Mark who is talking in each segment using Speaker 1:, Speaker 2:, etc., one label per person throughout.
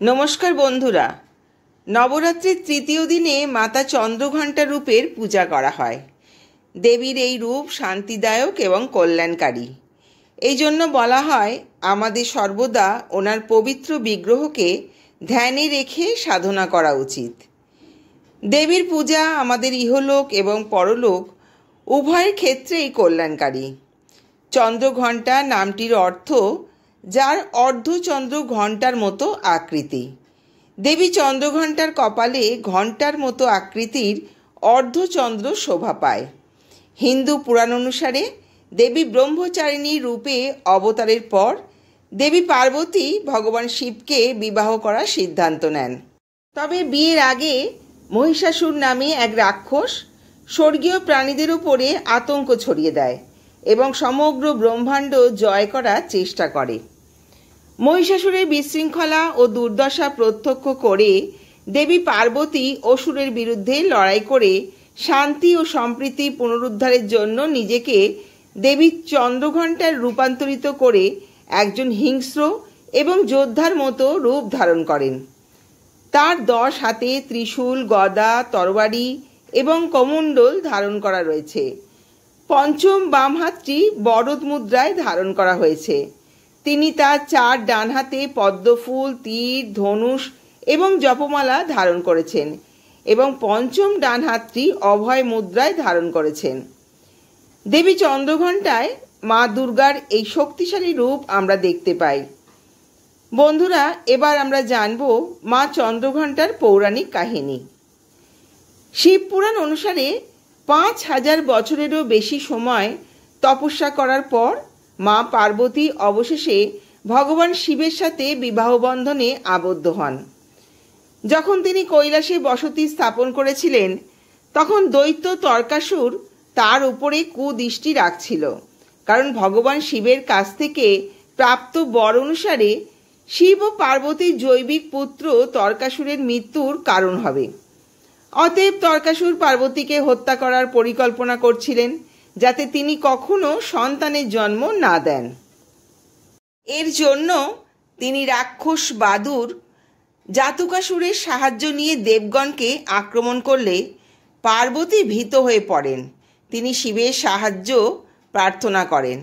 Speaker 1: নমস্কার বন্ধুরা, নবরাত্রির তৃতীয় দিনে মাতা চন্দ্রঘণ্টা রূপের পূজা করা হয়। দেবীর এই রূপ শান্তিদায়ক এবং কল্যাণকারী। এই জন্য বলা হয় আমাদের সর্বদা ওনার পবিত্র বিগ্রহকে ধ্যানে রেখে সাধনা করা উচিত। দেবীর পূজা আমাদের ইহলোক এবং পরলোক উভয়ের ক্ষেত্রেই কল্যাণকারী। চন্দ্রঘণ্টা নামটির অর্থ যার অর্ধচন্দ্র ঘণ্টার মতো আকৃতি। দেবী চন্দ্রঘণ্টার কপালে ঘণ্টার মতো আকৃতির অর্ধচন্দ্র শোভা পায়। হিন্দু পুরাণ অনুসারে দেবী ব্রহ্মচারিণী রূপে অবতারের পর দেবী পার্বতী ভগবান শিবকে বিবাহ করার সিদ্ধান্ত নেন। তবে বিয়ের আগে মহিষাসুর নামে এক রাক্ষস স্বর্গীয় প্রাণীদের উপরে আতঙ্ক ছড়িয়ে দেয় এবং সমগ্র ব্রহ্মাণ্ড জয় করার চেষ্টা করে। মহিষাসুরের বিশৃঙ্খলা ও দুর্দশা প্রত্যক্ষ করে দেবী পার্বতী অসুরের বিরুদ্ধে লড়াই করে শান্তি ও সম্প্রীতি পুনরুদ্ধারের জন্য নিজেকে দেবী চন্দ্রঘণ্টায় রূপান্তরিত করে একজন হিংস্র এবং যোদ্ধার মতো রূপ ধারণ করেন। তার 10 হাতে ত্রিশূল, গদা, তরবারি এবং কমণ্ডল ধারণ করা রয়েছে। পঞ্চম বাম হাতটি বরদ মুদ্রায় ধারণ করা হয়েছে। তিনি তার 4 ডান হাতে পদ্মফুল, তীর, ধনুষ এবং জপমালা ধারণ করেছেন এবং পঞ্চম ডান হাতটি অভয় মুদ্রায় ধারণ করেছেন। দেবী চন্দ্রঘণ্টায় মা দুর্গার এই শক্তিশালী রূপ আমরা দেখতে পাই। বন্ধুরা, এবার আমরা জানব মা চন্দ্রঘণ্টার পৌরাণিক কাহিনী। শিবপুরাণ অনুসারে 5000 বছরেরও বেশি সময় তপস্যা করার পর মা পার্বতী অবশেষে ভগবান শিবের সাথে বিবাহ বন্ধনে আবদ্ধ হন। যখন তিনি কৈলাসে বসতি স্থাপন করেছিলেন তখন দৈত্য তর্কাসুর তার উপরে কুদৃষ্টি রাখছিল, কারণ ভগবান শিবের কাছ থেকে প্রাপ্ত বর অনুসারে শিব ও পার্বতীর জৈবিক পুত্র তর্কাসুরের মৃত্যুর কারণ হবে। অতএব তর্কাসুর পার্বতীকে হত্যা করার পরিকল্পনা করছিলেন, যাতে তিনি কখনো সন্তানের জন্ম না দেন। এর জন্য তিনি রাক্ষস বাদুর জাতুকাসুরের সাহায্য নিয়ে দেবগণকে আক্রমণ করলে পার্বতী ভীত হয়ে পড়েন। তিনি শিবের সাহায্য প্রার্থনা করেন।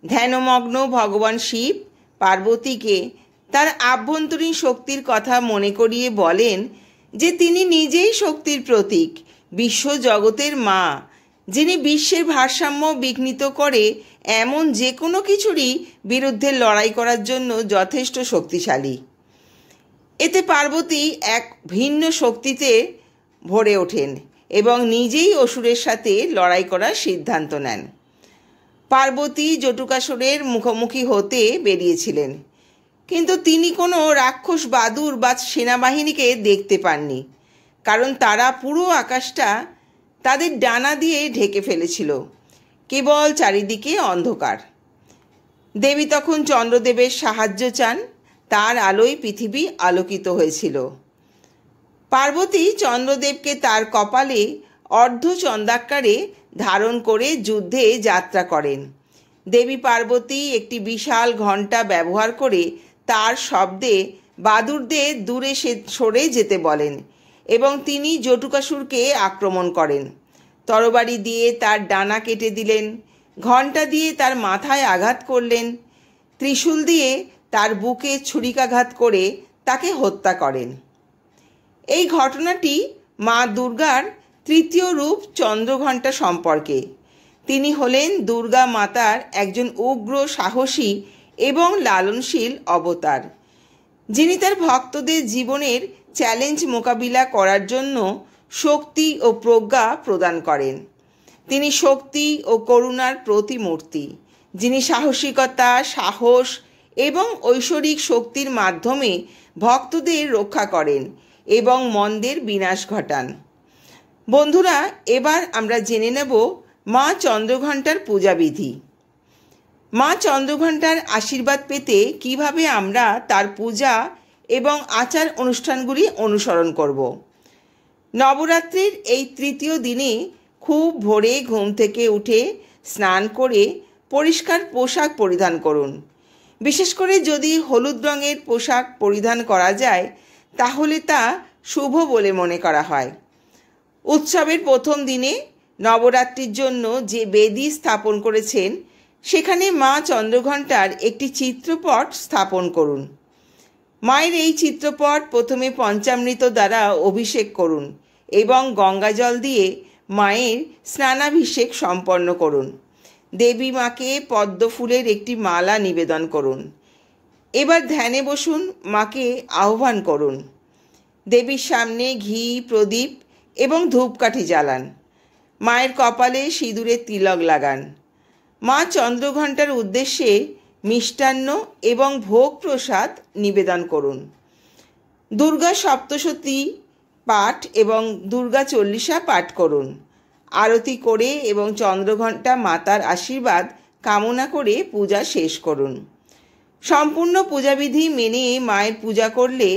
Speaker 1: ধ্যানমগ্ন ভগবান শিব পার্বতীকে তার আভ্যন্তরীণ শক্তির কথা মনে করিয়ে বলেন যে তিনি নিজেই শক্তির প্রতীক, বিশ্ব জগতের মা, যিনি বিশ্বের ভারসাম্য বিঘ্নিত করে এমন যে কোনো কিছুরই বিরুদ্ধে লড়াই করার জন্য যথেষ্ট শক্তিশালী। এতে পার্বতী এক ভিন্ন শক্তিতে ভরে ওঠেন এবং নিজেই অসুরের সাথে লড়াই করার সিদ্ধান্ত নেন। পার্বতী জটুকাসুরের মুখোমুখি হতে বেরিয়েছিলেন, কিন্তু তিনি কোনো রাক্ষস বাদুর বা সেনাবাহিনীকে দেখতে পাননি, কারণ তারা পুরো আকাশটা তাদের ডানা দিয়ে ঢেকে ফেলেছিল। কেবল চারিদিকে অন্ধকার। দেবী তখন চন্দ্রদেবের সাহায্য চান। তার আলোয় পৃথিবী আলোকিত হয়েছিল। পার্বতী চন্দ্রদেবকে তার কপালে অর্ধচন্দ্রাকারে ধারণ করে যুদ্ধে যাত্রা করেন। দেবী পার্বতী একটি বিশাল ঘণ্টা ব্যবহার করে তার শব্দে বাদুরদের দূরে সরে যেতে বলেন এবং তিনি জটুকাসুরকে আক্রমণ করেন। তরবারি দিয়ে তার ডানা কেটে দিলেন, ঘণ্টা দিয়ে তার মাথায় আঘাত করলেন, ত্রিশূল দিয়ে তার বুকে ছুরিকাঘাত করে তাকে হত্যা করেন। এই ঘটনাটি মা দুর্গার তৃতীয় রূপ চন্দ্রঘণ্টা সম্পর্কে। তিনি হলেন দুর্গা মাতার একজন উগ্র, সাহসী এবং লালনশীল অবতার, যিনি তার ভক্তদের জীবনের চ্যালেঞ্জ মোকাবিলা করার জন্য শক্তি ও প্রজ্ঞা প্রদান করেন। তিনি শক্তি ও করুণার প্রতিমূর্তি, যিনি সাহসিকতা, সাহস এবং ঐশ্বরিক শক্তির মাধ্যমে ভক্তদের রক্ষা করেন এবং মন্দের বিনাশ ঘটান। বন্ধুরা, এবার আমরা জেনে নেব মা চন্দ্রঘণ্টার পূজাবিধি। মা চন্দ্রঘণ্টার আশীর্বাদ পেতে কিভাবে আমরা তার পূজা এবং আচার অনুষ্ঠানগুলি অনুসরণ করব। নবরাত্রির এই তৃতীয় দিনে খুব ভোরে ঘুম থেকে উঠে স্নান করে পরিষ্কার পোশাক পরিধান করুন। বিশেষ করে যদি হলুদ রঙের পোশাক পরিধান করা যায় তাহলে তা শুভ বলে মনে করা হয়। উৎসবের প্রথম দিনে নবরাত্রির জন্য যে বেদি স্থাপন করেছেন সেখানে মা চন্দ্রঘণ্টার একটি চিত্রপট স্থাপন করুন। মায়ের এই চিত্রপট প্রথমে পঞ্চামৃত দ্বারা অভিষেক করুন এবং গঙ্গাজল দিয়ে মায়ের স্নানাভিষেক সম্পন্ন করুন। দেবী মাকে পদ্ম ফুলের একটি মালা নিবেদন করুন। এবার ধ্যানে বসুন, মাকে আহ্বান করুন। দেবীর সামনে ঘি, প্রদীপ এবং ধূপকাঠি জ্বালান। মায়ের কপালে সিঁদুরের তিলক লাগান। মা চন্দ্রঘণ্টার উদ্দেশ্যে মিষ্টান্ন এবং ভোগ প্রসাদ নিবেদন করুন। দুর্গা সপ্তশতী পাঠ এবং দুর্গা চল্লিশা পাঠ করুন। আরতি করে এবং চন্দ্রঘণ্টা মাতার আশীর্বাদ কামনা করে পূজা শেষ করুন। সম্পূর্ণ পূজাবিধি মেনে মায়ের পূজা করলে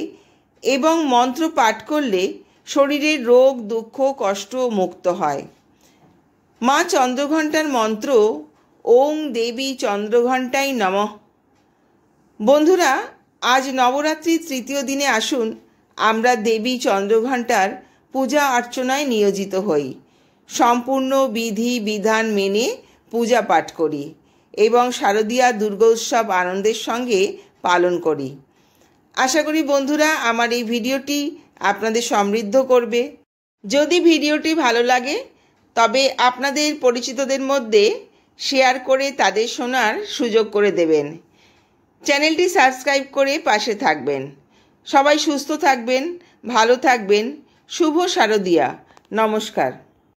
Speaker 1: এবং মন্ত্র পাঠ করলে শরীরের রোগ, দুঃখ, কষ্ট মুক্ত হয়। মা চন্দ্রঘণ্টার মন্ত্র ওং দেবী চন্দ্রঘণ্টাই নমঃ। বন্ধুরা, আজ নবরাত্রির তৃতীয় দিনে আসুন আমরা দেবী চন্দ্রঘণ্টার পূজা অর্চনায় নিয়োজিত হই, সম্পূর্ণ বিধি বিধান মেনে পূজা পাঠ করি এবং শারদীয়া দুর্গোৎসব আনন্দের সঙ্গে পালন করি। আশা করি বন্ধুরা আমার এই ভিডিওটি আপনাদের সমৃদ্ধ করবে। যদি ভিডিওটি ভালো লাগে তবে আপনাদের পরিচিতদের মধ্যে শেয়ার করে তাদের শোনার সুযোগ করে দেবেন। চ্যানেলটি সাবস্ক্রাইব করে পাশে থাকবেন। সবাই সুস্থ থাকবেন, ভালো থাকবেন। শুভ শারদীয়া। নমস্কার।